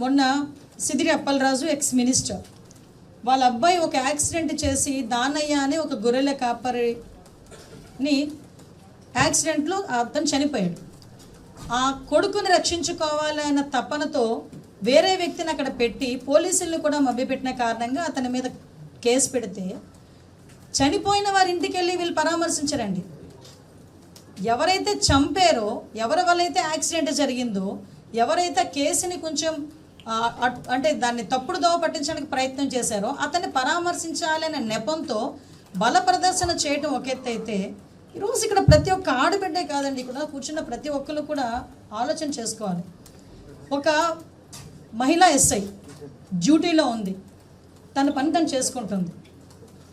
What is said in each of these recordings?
మొన్న Sidiri Appalaraju ex minister వాళ్ళ అబ్బాయి ఒక యాక్సిడెంట్ చేసి దానయ్య అని ఒక గొర్రెల కాపరిని యాక్సిడెంట్లో అతను చనిపోయాడు. ఆ కొడుకుని రక్షించుకోవాలన్న తపనతో వేరే వ్యక్తిని అక్కడ పెట్టి పోలీసులను కూడా మభ్యపెట్టిన కారణంగా అతని మీద కేసు పెడితే చనిపోయిన వారి ఇంటికి వెళ్ళి వీళ్ళు పరామర్శించరండి. ఎవరైతే చంపారో, ఎవరి వల్ల అయితే యాక్సిడెంట్ జరిగిందో, ఎవరైతే కేసుని కొంచెం అంటే దాన్ని తప్పుడు దోవ పట్టించడానికి ప్రయత్నం చేశారో అతన్ని పరామర్శించాలనే నెపంతో బల ప్రదర్శన చేయటం ఒక ఎత్తు అయితే, ఈరోజు ఇక్కడ ప్రతి ఒక్క ఆడబిడ్డే కాదండి, ఇక్కడ కూర్చున్న ప్రతి ఒక్కరు కూడా ఆలోచన చేసుకోవాలి. ఒక మహిళా ఎస్ఐ డ్యూటీలో ఉంది, తన పని తను చేసుకుంటుంది.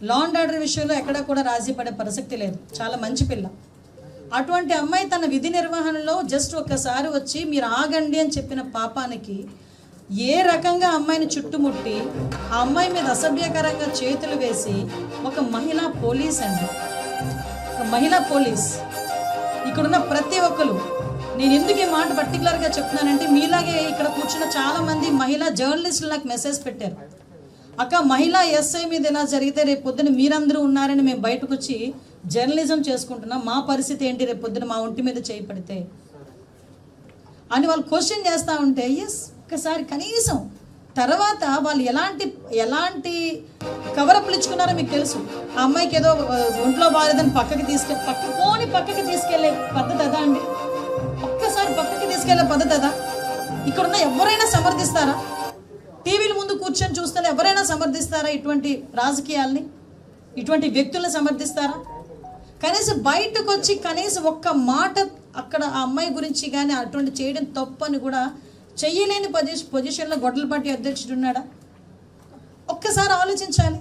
లా అండ్ ఆర్డర్ విషయంలో ఎక్కడా కూడా రాజీ పడే ప్రసక్తి లేదు, చాలా మంచి పిల్ల. అటువంటి అమ్మాయి తన విధి నిర్వహణలో జస్ట్ ఒక్కసారి వచ్చి మీరు ఆగండి అని చెప్పిన పాపానికి ఏ రకంగా అమ్మాయిని చుట్టుముట్టి ఆ అమ్మాయి మీద అసభ్యకరంగా చేతులు వేసి ఒక మహిళా పోలీస్ అండి, ఒక మహిళా పోలీస్. ఇక్కడున్న ప్రతి ఒక్కరు, నేను ఎందుకు ఈ మాట పర్టికులర్గా చెప్తున్నానంటే మీలాగే ఇక్కడ కూర్చున్న చాలామంది మహిళా జర్నలిస్టులు నాకు మెసేజ్ పెట్టారు, అక్క మహిళా ఎస్ఐ మీద ఇలా జరిగితే రేపు పొద్దున మీరందరూ ఉన్నారని మేము బయటకు వచ్చి జర్నలిజం చేసుకుంటున్నాం, మా పరిస్థితి ఏంటి రేపు పొద్దున మా ఒంటి మీద చేయి పడితే అని వాళ్ళు క్వశ్చన్ చేస్తూ ఉంటే, ఎస్ ఒకసారి కనీసం తర్వాత వాళ్ళు ఎలాంటి కవరప్లు ఇచ్చుకున్నారో మీకు తెలుసు. ఆ అమ్మాయికి ఏదో ఒంట్లో బాలేదని పక్కకి తీసుకెళ్ళే పద్ధతి అదా అండి? ఒక్కసారి పక్కకి తీసుకెళ్లే పద్ధతి అదా? ఇక్కడున్న ఎవరైనా సమర్థిస్తారా? టీవీల ముందు కూర్చొని చూస్తే ఎవరైనా సమర్థిస్తారా ఇటువంటి రాజకీయాల్ని, ఇటువంటి వ్యక్తులను సమర్థిస్తారా? కనీసం బయటకు వచ్చి కనీసం ఒక్క మాట అక్కడ ఆ అమ్మాయి గురించి కానీ అటువంటి చేయడం తప్పని కూడా చెయ్యలేని పొజిషన్లో గొడ్డలపాటి అధ్యక్షుడు ఉన్నాడా? ఒక్కసారి ఆలోచించాలి.